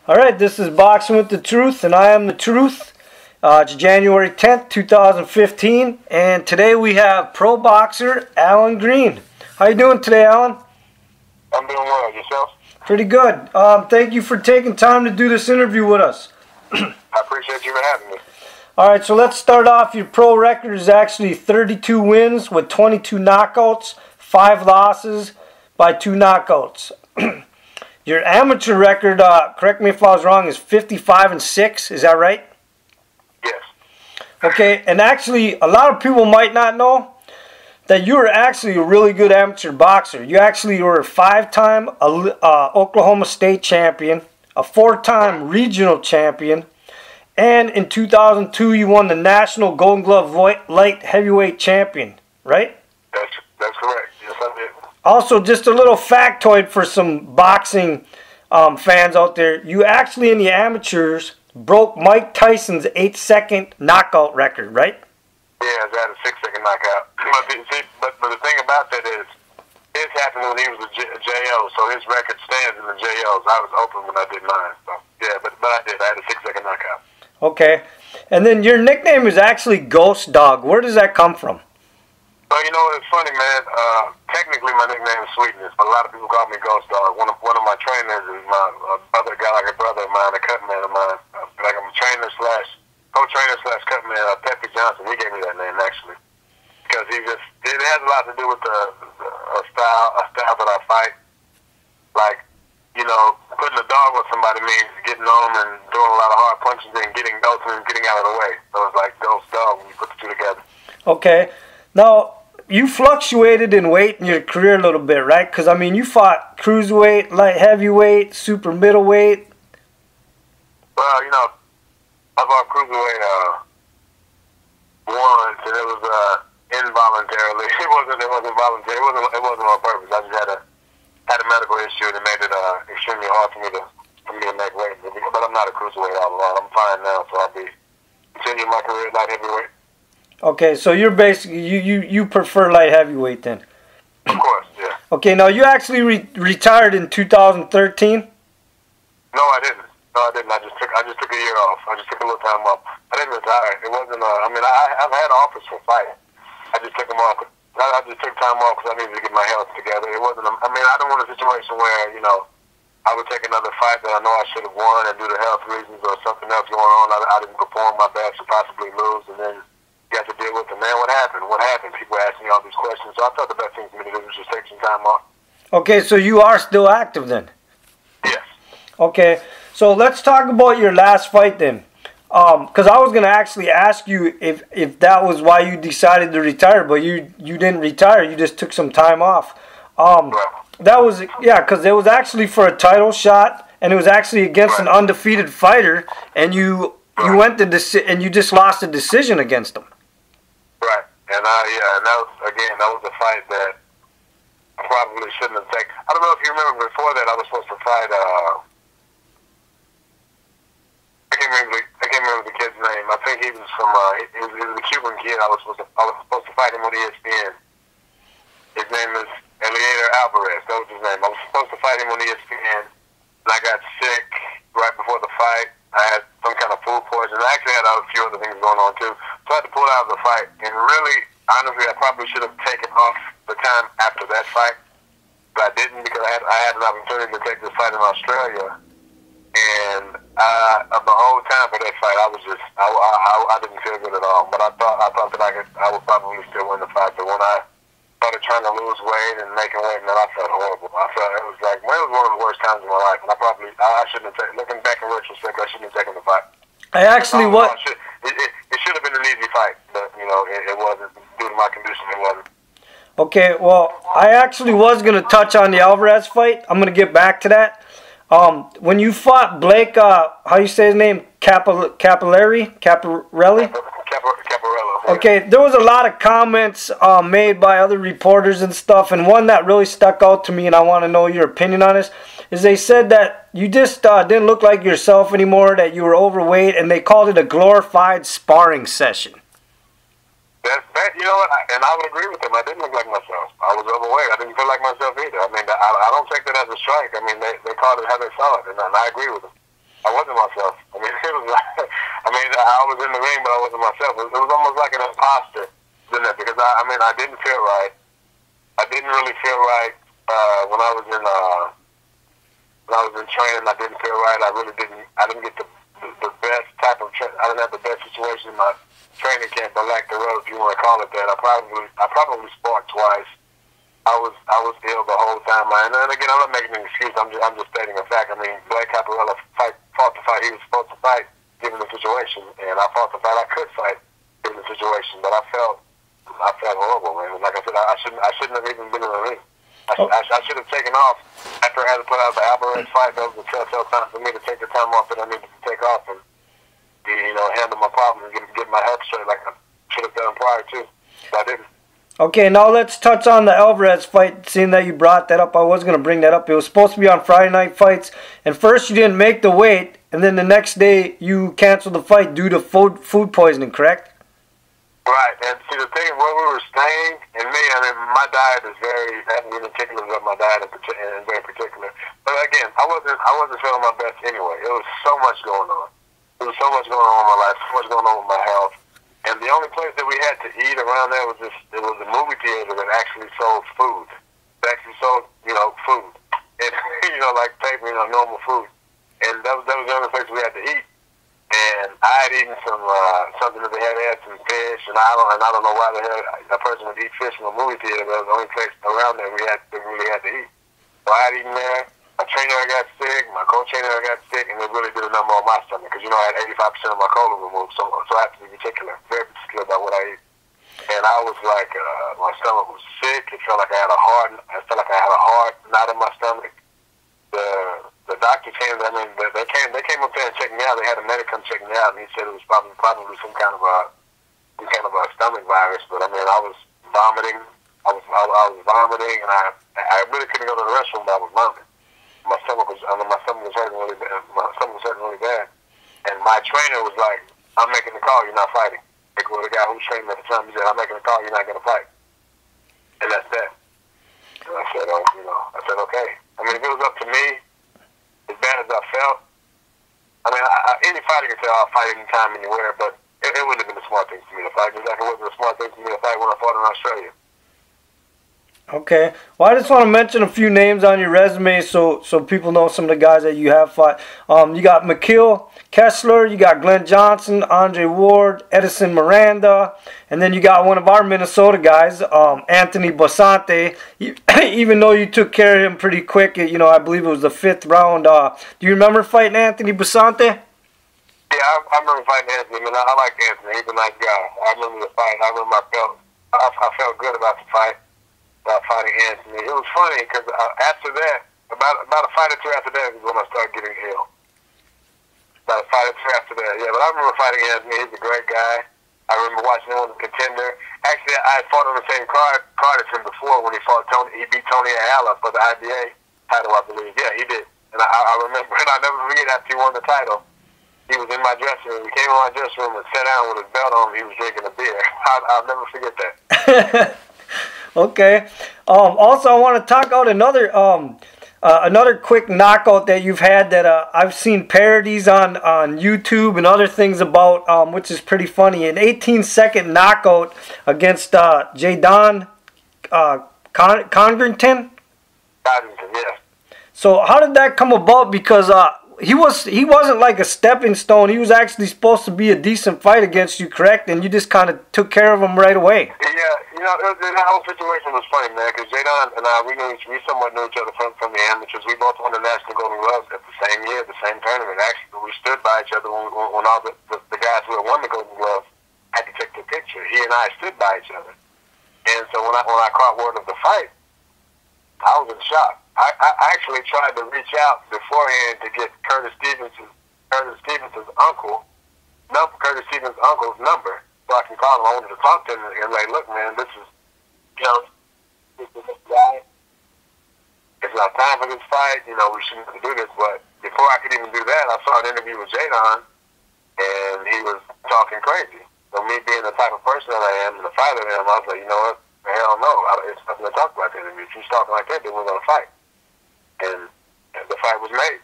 All right, this is Boxing with the Truth, and I am the Truth. It's January 10th, 2015, and today we have pro boxer Allan Green. How you doing today, Allan? I'm doing well. Yourself? Pretty good. Thank you for taking time to do this interview with us. I appreciate you for having me. All right, so let's start off. Your pro record is actually 32 wins with 22 knockouts, 5 losses by 2 knockouts. Your amateur record, correct me if I was wrong, is 55-6. Is that right? Yes. Okay, and actually, a lot of people might not know that you were actually a really good amateur boxer. You actually were a 5-time Oklahoma State champion, a 4-time regional champion, and in 2002 you won the National Golden Glove Light Heavyweight Champion, right? That's correct. Yes, I did. Also, just a little factoid for some boxing fans out there. You actually, in the amateurs, broke Mike Tyson's 8-second knockout record, right? Yeah, I had a 6-second knockout. But the thing about that is, his happened when he was a JO, so his record stands in the JOs. I was open when I did mine. So, yeah, but I did. I had a 6-second knockout. Okay. And then your nickname is actually Ghost Dog. Where does that come from? Well, you know, it's funny, man. Technically, my nickname is Sweetness, but a lot of people call me Ghost Dog. One of my trainers is my brother, guy like a brother of mine, a cut man of mine. Like I'm a trainer / co-trainer / cut man, Pepe Johnson. He gave me that name, actually. Because it has a lot to do with a style that I fight. Like, you know, putting a dog with somebody means getting on them and doing a lot of hard punches and getting Dawson and getting out of the way. So it's like Ghost Dog when you put the two together. Okay. Now, you fluctuated in weight in your career a little bit, right? Because, I mean, you fought cruiserweight, light heavyweight, super middleweight. Well, you know, I fought cruiserweight once, and it was involuntarily. It wasn't voluntary. It wasn't on purpose. I just had a medical issue that made it extremely hard for me to make weight. But I'm not a cruiserweight all along. I'm fine now, so I'll be continuing my career at light heavyweight. Okay, so you're basically you prefer light heavyweight then? Of course, yeah. Okay, now you actually retired in 2013. No, I didn't. I just took a year off. I just took a little time off. I didn't retire. It wasn't. I mean, I've had offers for fighting. I just took them off. I just took time off because I needed to get my health together. It wasn't. I mean, I don't want a situation where I would take another fight that I know I should have won and due to health reasons or something else going on. I didn't perform my best to possibly lose, and then you have to deal with it. Man, what happened? What happened? People asking me all these questions. So I thought the best thing for me to do was just take some time off. Okay, so you are still active then? Yes. Okay, so let's talk about your last fight then. Because I was going to actually ask you if that was why you decided to retire, but you didn't retire. You just took some time off. That was, yeah, because it was actually for a title shot, and it was actually against an undefeated fighter, and you went and you just lost a decision against him. Right, and that was a fight that I probably shouldn't have taken. I don't know if you remember before that I was supposed to fight. I can't remember the kid's name. I think he was from. He was a Cuban kid. I was supposed to fight him on ESPN. His name is Alvarez. That was his name. I was supposed to fight him on ESPN, and I got sick right before the fight. I had some kind of food poisoning. I actually had a few other things going on too. So I had to pull out of the fight. And really, honestly, I probably should have taken off the time after that fight. But I didn't because I had an opportunity to take this fight in Australia. And the whole time for that fight, I didn't feel good at all. But I thought that I would probably still win the fight. But when I started trying to lose weight and making weight, man, I felt horrible. It was like, man, it was one of the worst times of my life. And I shouldn't have taken, looking back in retrospect, I shouldn't have taken the fight. I actually was. It should have been an easy fight, but, it wasn't. Due to my condition, it wasn't. Okay, well, I actually was going to touch on the Alvarez fight. I'm going to get back to that. When you fought Blake, how you say his name? Caparelli? Okay, there was a lot of comments made by other reporters and stuff, and one that really stuck out to me, and I want to know your opinion on this, is they said that you just didn't look like yourself anymore, that you were overweight, and they called it a glorified sparring session. You know what, and I would agree with them. I didn't look like myself. I was overweight. I didn't feel like myself either. I mean, I don't take that as a strike. I mean, they called it how they saw it, and I agree with them. I wasn't myself. I mean, it was. I mean, I was in the ring, but I wasn't myself. It was almost like an imposter, didn't it? Because I mean, I didn't feel right. I didn't really feel right when I was in training. I didn't feel right. I really didn't. I didn't get the best type of. I didn't have the best situation in my training camp, or lack thereof, if you want to call it that. I probably sparked twice. I was ill the whole time, and again, I'm not making an excuse. I'm just stating a fact. I mean, Blake Caparella fought the fight he was supposed to fight, given the situation, and I fought the fight I could fight, given the situation. But I felt horrible, man. Like I said, I shouldn't have even been in the ring. I should have taken off after I had to put out the Alvarez fight. That was the telltale time for me to take the time off that I needed to take off and handle my problems and get my health straight like I should have done prior to. But I didn't. Okay, now let's touch on the Alvarez fight. Seeing that you brought that up, I was going to bring that up. It was supposed to be on Friday Night Fights, and first you didn't make the weight, and then the next day you canceled the fight due to food poisoning, correct? Right, and see the thing where we were staying, and me, I mean, my diet is I have particulars of my diet in very particular. But again, I wasn't feeling my best anyway. It was so much going on. There was so much going on in my life, so much going on with my health. And the only place that we had to eat around there was it was a movie theater that actually sold food. It actually sold, food. And, like paper, normal food. And that was the only place we had to eat. And I had eaten something that they had some fish, and I don't know why the hell a person would eat fish in a movie theater. That was the only place around there we really had to eat. So I had eaten there. My trainer got sick, my co-trainer got sick, and it really did a number on my stomach because I had 85% of my colon removed, so I have to be very particular about what I eat. And I was like, my stomach was sick. It felt like I had a hard knot in my stomach. The doctor came. I mean, they came up there and checked me out. They had a medic come check me out, and he said it was probably some kind of a stomach virus. But I mean, I was vomiting. I was vomiting, and I really couldn't go to the restroom, but I was vomiting. My stomach was hurting really bad. And my trainer was like, "I'm making the call. You're not fighting." Like, well, the guy who trained me at the time, he said, "I'm making the call. You're not going to fight." And that's that. And I said, okay. I mean, if it was up to me, as bad as I felt, I mean, any fighter can say, "I'll fight anytime, anywhere," but it wouldn't have been a smart thing for me to fight. Just like it wasn't a smart thing for me to fight when I fought in Australia. Okay. Well, I just want to mention a few names on your resume so people know some of the guys that you have fought. You got McKill Kessler, you got Glenn Johnson, Andre Ward, Edison Miranda, and then you got one of our Minnesota guys, Anthony Basante. Even though you took care of him pretty quick, I believe it was the 5th round. Do you remember fighting Anthony Basante? Yeah, I remember fighting Anthony. I mean, I like Anthony. He's a nice guy. I remember the fight. I remember I felt good about the fight. About fighting Anthony. It was funny because after that, about a fight or two after that is when I started getting ill. About a fight or two after that, yeah. But I remember fighting Anthony. He's a great guy. I remember watching him on the Contender. Actually, I had fought on the same card as him before when he fought Tony. He beat Tony Ayala for the IBA title, I believe. Yeah, he did. And I remember, and I'll never forget after he won the title. He was in my dressing room. He came in my dressing room and sat down with his belt on. He was drinking a beer. I'll never forget that. Okay. Also, I want to talk about another quick knockout that you've had that I've seen parodies on YouTube and other things about, which is pretty funny. An 18-second knockout against Jaden Congrington. Yeah. So how did that come about? Because he wasn't like a stepping stone. He was actually supposed to be a decent fight against you, correct? And you just kind of took care of him right away. Yeah, that whole situation was funny, man, because Jaden and I, we somewhat knew each other from the amateurs. We both won the National Golden Gloves at the same year, the same tournament. Actually, we stood by each other when all the guys who had won the Golden Gloves had to take the picture. He and I stood by each other. And so when I caught word of the fight, I was in shock. I actually tried to reach out beforehand to get Curtis Stevens' uncle's number so I can call him. I wanted to talk to him and like, look, man, this is this guy. It's not time for this fight. We shouldn't have to do this. But before I could even do that, I saw an interview with Jaden, and he was talking crazy. So me being the type of person that I am and the fighter that I am, I was like, you know what? Hell no. It's nothing to talk about in the interview. If he's talking like that, then we're going to fight. And the fight was made.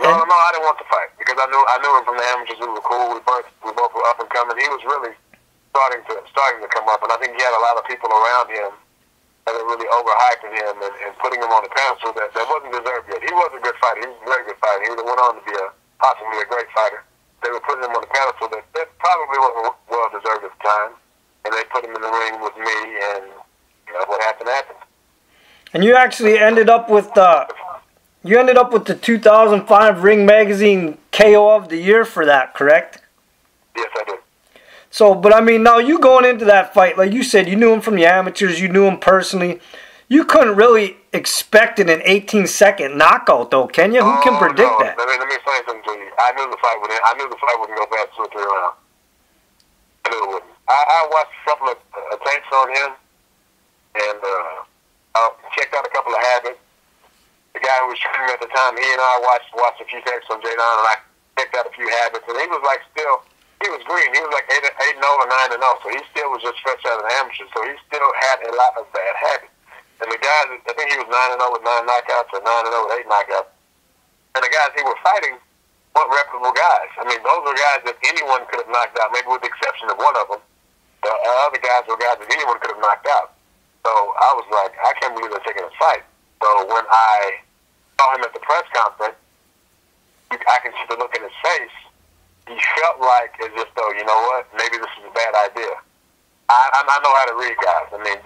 No, I didn't want to fight because I knew him from the amateurs. We were cool. We both were up and coming. He was really starting to come up, and I think he had a lot of people around him that were really overhyping him and putting him on the pedestal that wasn't deserved yet. He was a good fighter. He was a very good fighter. He would have went on to be possibly a great fighter. They were putting him on the pedestal that probably wasn't well deserved at the time, and they put him in the ring with me, and what happened happened. And you actually ended up with the 2005 Ring Magazine KO of the Year for that, correct? Yes, I did. So, but I mean, now you going into that fight, like you said, you knew him from the amateurs, you knew him personally. You couldn't really expect an 18-second knockout, though, can you? Who can predict that? Let me explain something to you. I knew the fight wouldn't go past 2 or 3 rounds. I knew it wouldn't. I watched a couple of tapes on him, and checked out a couple of habits. The guy who was training at the time, he and I watched a few tapes on Jaden, and I checked out a few habits, and he was like he was green. He was like 8-0 or 9-0, so he still was just fresh out of the amateur, so he still had a lot of bad habits. And the guys, I think he was 9-0 with 9 knockouts or 9-0 with 8 knockouts. And the guys he was fighting weren't reputable guys. I mean, those were guys that anyone could have knocked out, maybe with the exception of one of them. The other guys were guys that anyone could have knocked out. So I was like, I can't believe they're taking a fight. So when I saw him at the press conference, I can see the look in his face. He felt like as if though, you know what, maybe this is a bad idea. I know how to read guys. I mean,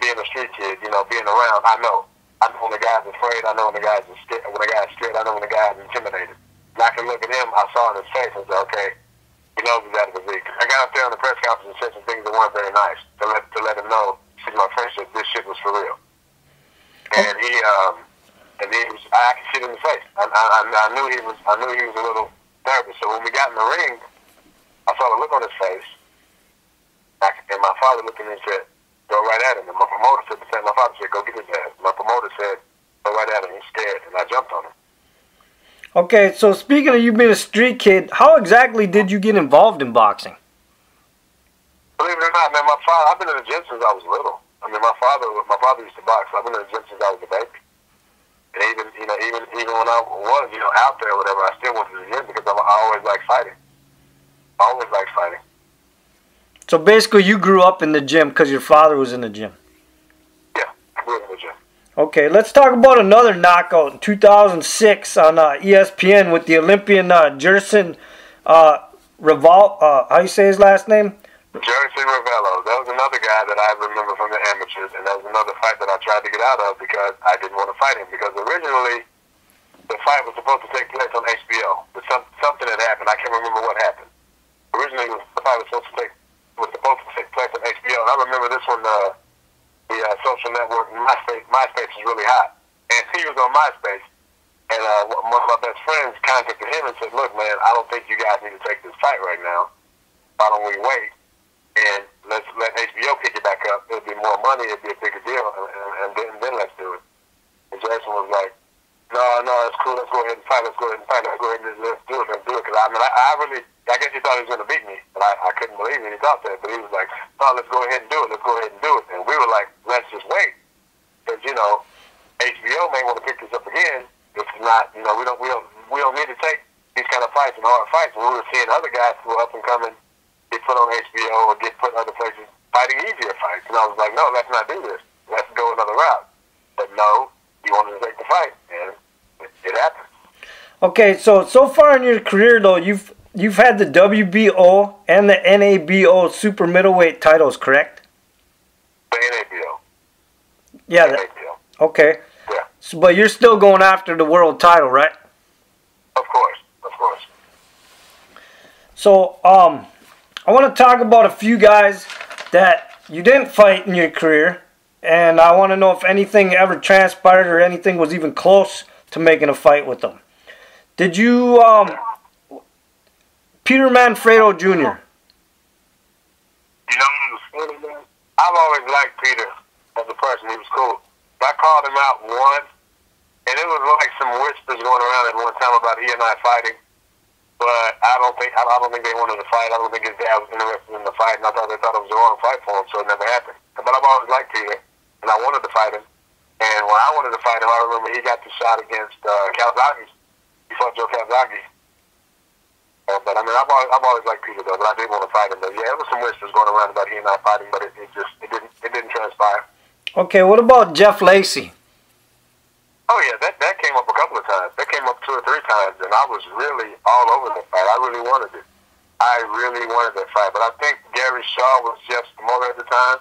being a street kid, being around, I know when the guy's afraid. I know when the guy's scared. When the guy's scared, I know when the guy's intimidated. And I can look at him. I saw in his face and say, okay, he knows he's out of his league. I got up there on the press conference and said some things that weren't very nice to let him know. See, my friendship, this shit was for real. And he was. I could see it in his face. I knew he was a little nervous. So when we got in the ring, I saw the look on his face. And my father looked at me and said, go right at him. And my promoter said the same. My father said, go get his ass. My promoter said, go right at him. He's scared. And I jumped on him. Okay, so speaking of you being a street kid, how exactly did you get involved in boxing? Believe it or not, man, I've been in the gym since I was little. I mean, my father used to box. I've been in the gym since I was a baby. And even when I was, out there or whatever, I still went to the gym because I always liked fighting. I always liked fighting. So basically you grew up in the gym because your father was in the gym. Yeah, I grew up in the gym. Okay, let's talk about another knockout in 2006 on ESPN with the Olympian Jerson how you say his last name? Jerson Ravello. That was another guy that I remember from the amateurs, and that was another fight that I tried to get out of because I didn't want to fight him. Because originally, the fight was supposed to take place on HBO, but something had happened. I can't remember what happened. Originally, the fight was supposed to take place on HBO, and I remember this one, the social network, MySpace was really hot, and he was on MySpace, and one of my best friends contacted him and said, look, man, I don't think you guys need to take this fight right now. Why don't we wait, and let's let HBO pick it back up. It'll be more money, it'll be a bigger deal, and then let's do it. And Jason was like, no, it's cool, let's go ahead and fight, let's go ahead and let's do it, because I guess he thought he was going to beat me, but I couldn't believe it. He thought that, but he was like, no, let's go ahead and do it. And we were like, let's just wait. Because, HBO may want to pick this up again. This is not, we don't need to take these kind of fights and hard fights. And we were seeing other guys who were up and coming get put on HBO or get put other places fighting easier fights. And I was like, no, let's not do this. Let's go another route. But no, he wanted to take the fight, and it happened. Okay, so far in your career, though, You've had the WBO and the NABO super middleweight titles, correct? The NABO. Yeah. NABO. Okay. Yeah. So, but you're still going after the world title, right? Of course. So, I want to talk about a few guys that you didn't fight in your career, and I want to know if anything ever transpired or anything was even close to making a fight with them. Did you, Peter Manfredo Jr. I've always liked Peter as a person. He was cool. I called him out once, and it was like some whispers going around at one time about he and I fighting. But I don't think they wanted to fight. I don't think his dad was interested in the fight, and I thought they thought it was the wrong fight for him, so it never happened. But I've always liked Peter, and I wanted to fight him. And when I wanted to fight him, I remember he got the shot against Calabasas. He He fought Joe Kazagi. But I mean, I've always liked Peter though. But I did want to fight him. But yeah, there was some whispers going around about he and I fighting, but it didn't transpire. Okay, what about Jeff Lacy? Oh yeah, that came up a couple of times. That came up 2 or 3 times, and I was really all over the fight. I really wanted it. I really wanted that fight, but I think Gary Shaw was Jeff's promoter at the time,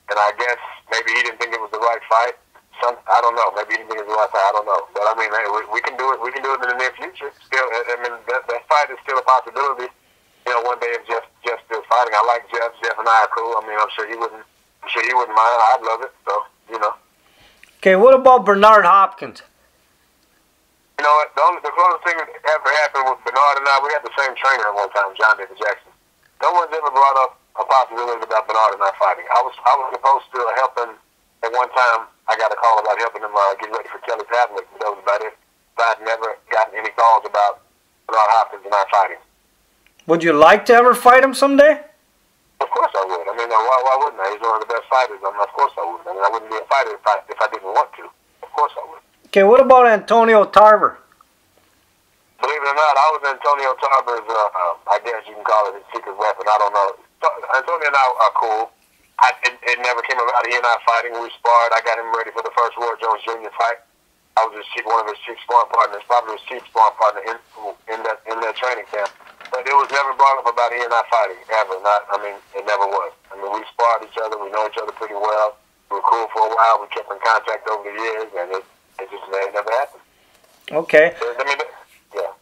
and I guess maybe he didn't think it was the right fight. I don't know. Maybe he didn't think it was the right fight. I don't know. But I mean, hey, we can do it. We can do it in the near future. Still, I mean, that fight is still a possibility. You know, one day if Jeff still fighting. I like Jeff. Jeff and I are cool. I mean, I'm sure he wouldn't mind. I'd love it. So, you know. Okay, what about Bernard Hopkins? You know what? The closest thing that ever happened with Bernard and I, we had the same trainer at one time, John David Jackson. No one's ever brought up a possibility about Bernard and I fighting. I was supposed to help him at one time. I got a call about helping him get ready for Kelly Pavlik, but that was about it. But I'd never gotten any calls about Bernard Hopkins and I fighting. Would you like to ever fight him someday? Of course I would. I mean, why wouldn't I? He's one of the best fighters. I mean, of course I would. I mean, I wouldn't be a fighter if I didn't want to. Of course I would. Okay, what about Antonio Tarver? Believe it or not, I was Antonio Tarver's, I guess you can call it his secret weapon. I don't know. Antonio and I are cool. It never came about he and I fighting. We sparred. I got him ready for the first Roy Jones Jr. fight. I was one of his chief sparring partners, probably his chief sparring partner in that training camp. But it was never brought up about he and I fighting, ever. I mean, it never was. I mean, we sparred each other. We know each other pretty well. We were cool for a while. We kept in contact over the years, and it never happened. Okay. I mean, yeah.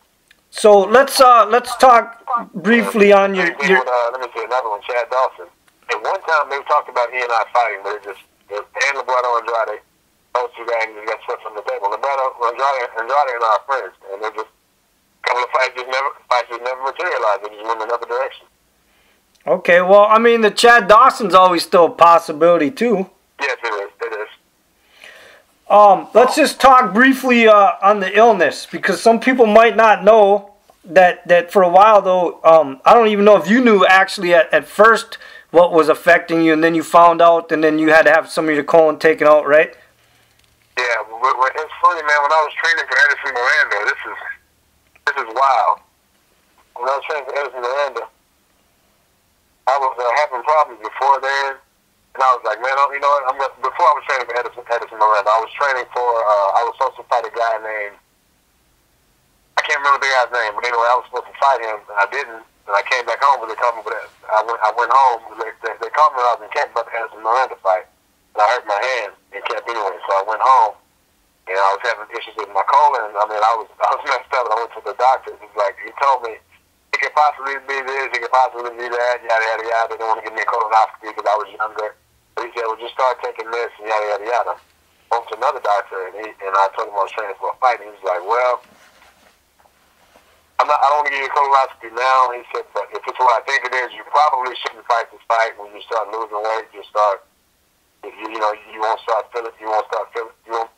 So let's talk briefly on your. Let me see another one, Chad Dawson. At one time, they talked about he and I fighting, but and Liberado Andrade, those two guys just got swept from the table. Liberado Andrade and I are friends, and they're just a couple of fights just never materialized. They just went in another direction. Okay, well, I mean, the Chad Dawson's always still a possibility too. Yes, it is. It is. Let's just talk briefly on the illness, because some people might not know that for a while though. I don't even know if you knew actually at first what was affecting you, and then you found out, and then you had to have some of your colon taken out, right? Yeah, it's funny, man. When I was training for Edison Miranda, this is wild. When I was training for Edison Miranda, I was having problems before then, and I was like, man, you know what? Before I was training for Edison Miranda, I was training for. I was supposed to fight a guy named. I can't remember the guy's name, but anyway, I was supposed to fight him, and I didn't. And I came back home, but they called me for that. I went home. They called me when I was in camp about the Edison Miranda fight. And I hurt my hand in camp anyway, so I went home. And I was having issues with my colon. I mean, I was messed up. And I went to the doctor. He told me it could possibly be this, it could possibly be that, yada, yada, yada. They didn't want to give me a colonoscopy because I was younger. But he said, well, just start taking this, and yada, yada, yada. I went to another doctor, and I told him I was training for a fight. And he was like, well, I don't want to give you a colonoscopy now. He said, but if it's what I think it is, you probably shouldn't fight this fight. When you start losing weight, you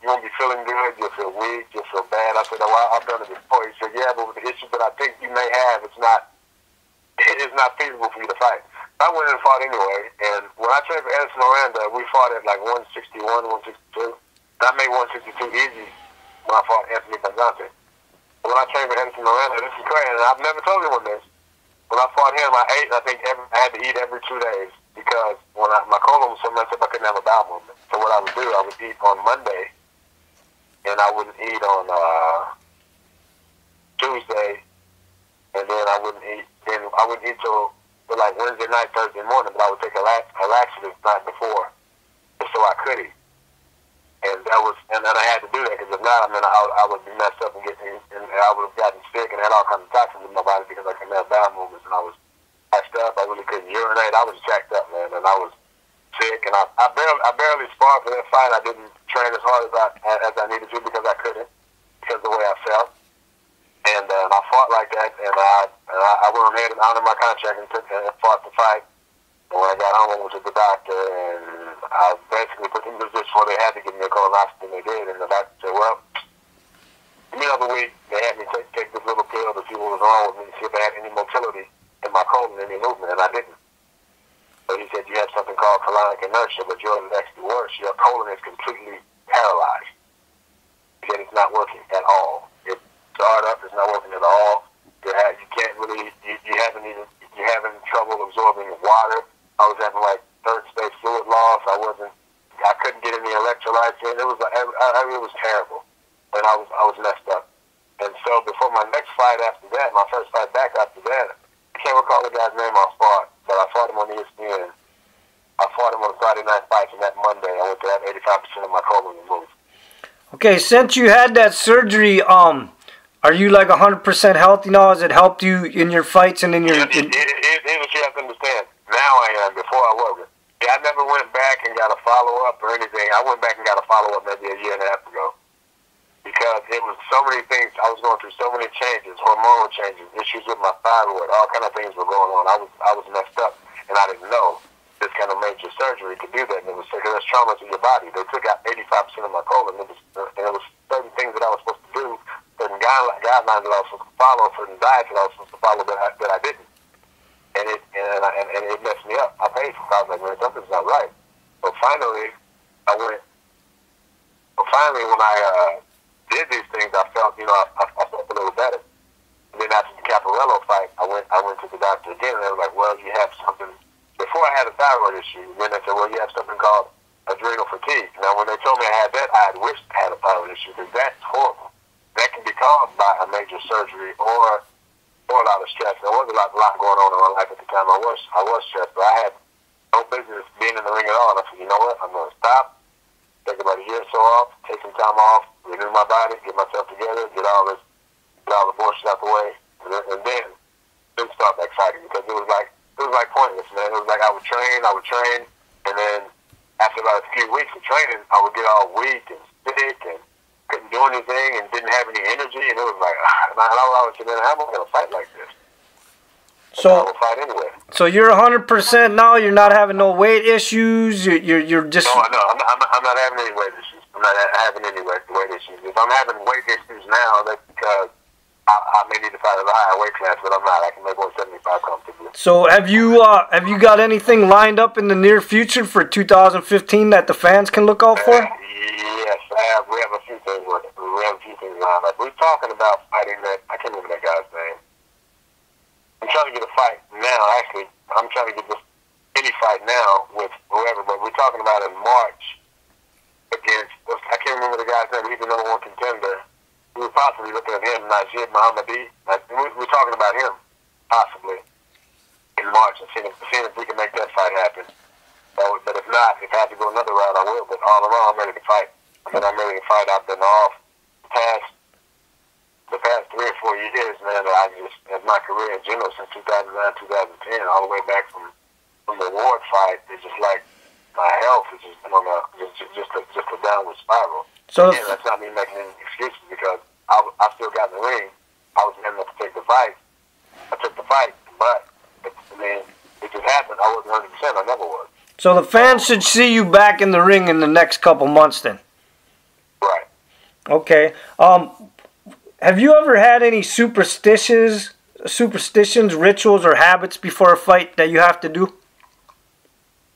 won't be feeling good. You'll feel weak. You'll feel bad. I said, well, I've done it before. He said, yeah, but with the issue that I think you may have, it is not feasible for you to fight. I went and fought anyway. And when I trained for Edison Miranda, we fought at like 161, 162. I made 162 easy when I fought Anthony Benzante. When I trained for Edison Miranda, this is crazy, and I've never told anyone this. When I fought him, I ate, I think I had to eat every 2 days because my colon was so messed up I couldn't have a bowel movement. So what I would do, I would eat on Monday, and I wouldn't eat on Tuesday, and then I wouldn't eat till like Wednesday night, Thursday morning, but I would take a laxative the night before just so I could eat. And and I had to do that because if not, I mean, I would be messed up and I would have gotten sick and had all kinds of toxins in my body because I couldn't have bowel movements and I was passed up. I really couldn't urinate. I was jacked up, man, and I was sick. And I barely sparred for that fight. I didn't train as hard as I needed to because I couldn't because of the way I felt. And I fought like that, and I went ahead and honored my contract and fought the fight. And when I got home, I went to the doctor, and I basically put them in a position where they had to give me a colonoscopy, and they did. And the doctor said, well, the other week, they had me take this little pill to see what was wrong with me, to see if I had any motility in my colon, any movement, and I didn't. So he said, you have something called colonic inertia, but yours is actually worse. Your colon is completely paralyzed. He said it's not working at all. So guard up. It's not working at all. You can't really. You having trouble absorbing water. I was having like third stage fluid loss. I couldn't get any electrolytes in. It was it was terrible, and I was messed up. And so before my next fight after that, my first fight back after that, I can't recall the guy's name I fought, but I fought him on ESPN. I fought him on Friday Night Fights, and that Monday I went to have 85% of my colon removed. Okay, since you had that surgery, are you like 100% healthy now? Has it helped you in your fights and in your? Here's what you have to understand. Now I am. Before I wasn't. Yeah, I never went back and got a follow-up or anything. I went back and got a follow-up maybe a year and a half ago. Because it was so many things. I was going through so many changes, hormonal changes, issues with my thyroid, all kind of things were going on. I was messed up, and I didn't know this kind of major surgery could do that. And it was because there's trauma to your body. They took out 85% of my colon, and it was certain things that I was supposed to do, certain guidelines that I was supposed to follow, certain diets that I was supposed to follow that I didn't. And it messed me up. I paid for it. I was like, man, something's not right. So finally, when I did these things, I felt, I felt a little better. And then after the Caparello fight, I went to the doctor again, and they were like, well, you have something. Before I had a thyroid issue, then they said, well, you have something called adrenal fatigue. Now, when they told me I had that, I had wished I had a thyroid issue, because that's horrible. That can be caused by a major surgery or a lot of stress. There was a lot going on in my life at the time. I was stressed, but I had no business being in the ring at all. And I said, you know what? I'm going to stop, take about a year or so off, take some time off, renew my body, get myself together, get all the bullshit out the way, and then start back fighting, because it was like pointless, man. It was like I would train, and then after about a few weeks of training, I would get all weak and sick and couldn't do anything and didn't have any energy, and it was like, and I was saying, how am I going to fight like this? So I will fight anyway. So you're 100% now. You're not having no weight issues. You're just. No, I'm not having any weight issues. I'm not having any weight issues. If I'm having weight issues now, that's because I may need to fight at a higher weight class, but I'm not. I can make 175 comfortably. So have you got anything lined up in the near future for 2015 that the fans can look out for? Yes, I have. We have a few things. We have a few things lined up. We're talking about fighting that. I can't remember that guy's name. I'm trying to get a fight now. Actually, I'm trying to get any fight now with whoever. But we're talking about in March against. I can't remember the guy's name. He's the #1 contender. We were possibly looking at him, Najib Mohammadi. We're talking about him possibly in March and seeing if we can make that fight happen. But if not, if I have to go another route, I will. But all in all, I'm ready to fight. I'm ready to fight. I've been off the past 3 or 4 years, man. As my career in general, since 2009, 2010, all the way back from the Ward fight, it's just like my health is just on just a downward spiral. So again, that's not me making any excuses, because I still got in the ring. I was able to take the fight. I took the fight, but it just happened. I wasn't 100%. I never was. So the fans should see you back in the ring in the next couple months then? Right. Okay. Have you ever had any superstitions, rituals, or habits before a fight that you have to do?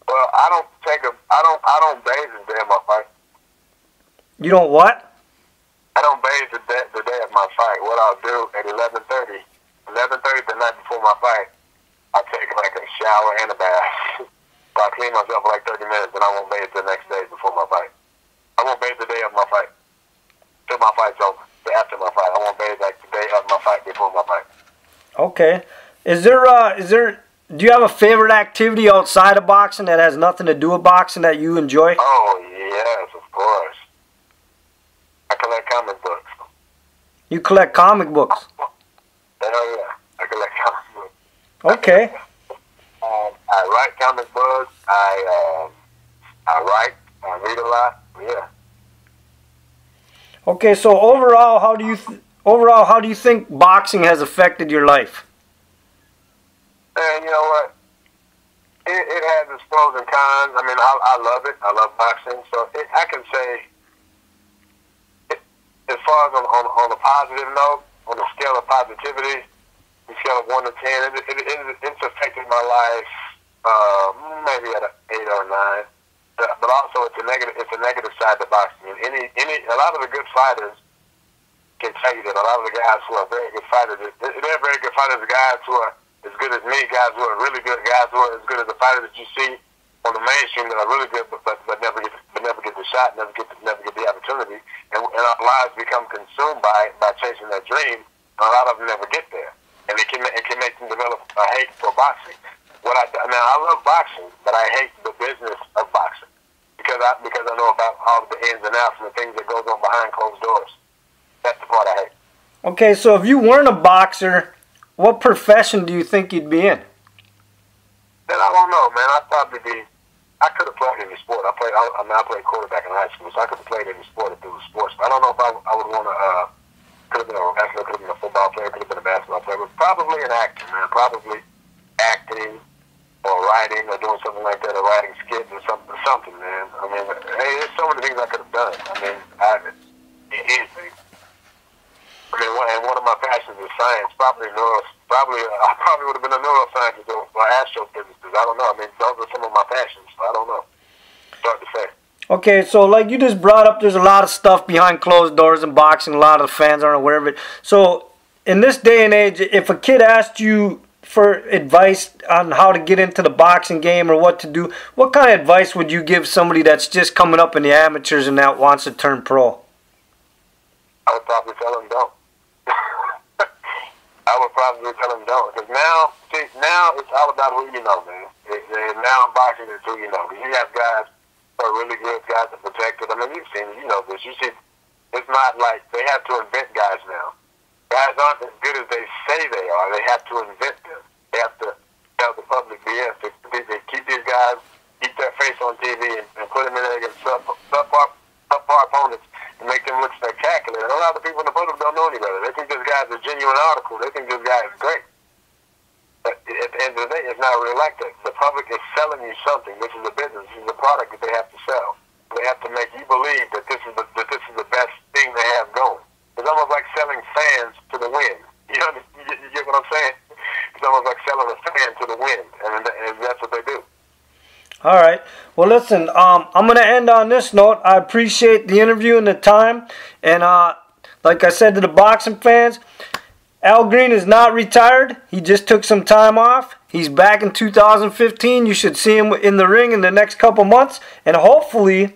Well, I don't bathe the day of my fight. You don't what? I don't bathe the day of my fight. What I'll do at 11:30 the night before my fight, I'll take like a shower and a bath. So I clean myself for like 30 minutes, and I won't bathe the next day before my fight. I won't bathe the day of my fight. Till my fight's over. After my fight, I won't bathe like the day of my fight before my fight. Okay. Do you have a favorite activity outside of boxing that has nothing to do with boxing that you enjoy? Oh, yes, of course. I collect comic books. You collect comic books? Hell yeah. I collect comic books. Okay. I write comic books. I read a lot. Yeah. Okay, so overall, how do you think boxing has affected your life? And you know what? It has its pros and cons. I mean, I love it. I love boxing. So I can say, as far as on a positive note, on the scale of positivity, the scale of 1 to 10, it's affected my life maybe at an 8 or 9. But also, it's a negative side to boxing. And a lot of the good fighters can tell you that a lot of the guys who are very good fighters, they're very good fighters. The guys who are as good as me, guys who are really good, guys who are as good as the fighters that you see on the mainstream that are really good, but never get the shot, never get the opportunity, and our lives become consumed by chasing that dream. And a lot of them never get there, and it can make them develop a hate for boxing. Now I love boxing, but I hate the business of boxing because I know about all the ins and outs and the things that goes on behind closed doors. That's the part I hate. Okay, so if you weren't a boxer, what profession do you think you'd be in? Then I don't know, man. I could have played any sport. I played quarterback in high school, so I could have played any sport if it was sports. But I don't know if I would want to. Could have been a wrestler, could have been a football player, could have been a basketball player, but probably an actor, man. Probably acting or writing or doing something like that, or writing skits or something, man. I mean, hey, there's so many things I could have done. I mean, anything. I mean, one of my passions is science. I probably would have been a neuroscientist or astrophysicist. I don't know. I mean, those are some of my passions. I don't know. It's hard to say. Okay, so like you just brought up, there's a lot of stuff behind closed doors in boxing. A lot of the fans aren't aware of it. So in this day and age, if a kid asked you for advice on how to get into the boxing game or what to do, what kind of advice would you give somebody that's just coming up in the amateurs and that wants to turn pro? I would probably tell them don't. I would probably tell them don't. Because now it's all about who you know, man. Now in boxing, it's who you know. You have guys who are really good, guys that protect it. I mean, you've seen it. You know this. You see, it's not like they have to invent guys now. Guys aren't as good as they say they are. They have to invent them. They have to tell the public BS. They keep these guys, keep their face on TV and put them in there against subpar opponents and make them look spectacular. And a lot of the people in the public don't know any better. They think this guy's a genuine article. They think this guy is great. But at the end of the day, it's not really like that. The public is selling you something. This is a business. This is a product that they have to sell. They have to make you believe that this is the best thing they have going. It's almost like selling fans to the wind. You get what I'm saying? It's almost like selling a fan to the wind, and that's what they do. All right. Well, listen, I'm going to end on this note. I appreciate the interview and the time. And like I said to the boxing fans, Al Green is not retired. He just took some time off. He's back in 2015. You should see him in the ring in the next couple months. And hopefully,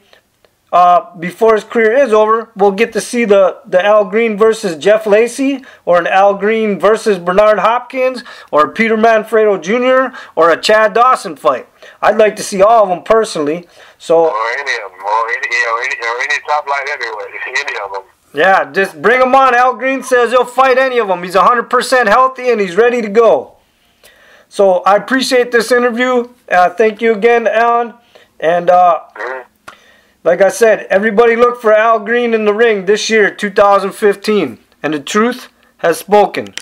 before his career is over, we'll get to see the Al Green versus Jeff Lacy, or an Al Green versus Bernard Hopkins, or a Peter Manfredo Jr., or a Chad Dawson fight. I'd like to see all of them personally. So, or any of them, or any top light heavyweight, any of them. Yeah, just bring him on. Al Green says he'll fight any of them. He's 100% healthy and he's ready to go. So I appreciate this interview. Thank you again, Allan. And like I said, everybody look for Al Green in the ring this year, 2015. And the truth has spoken.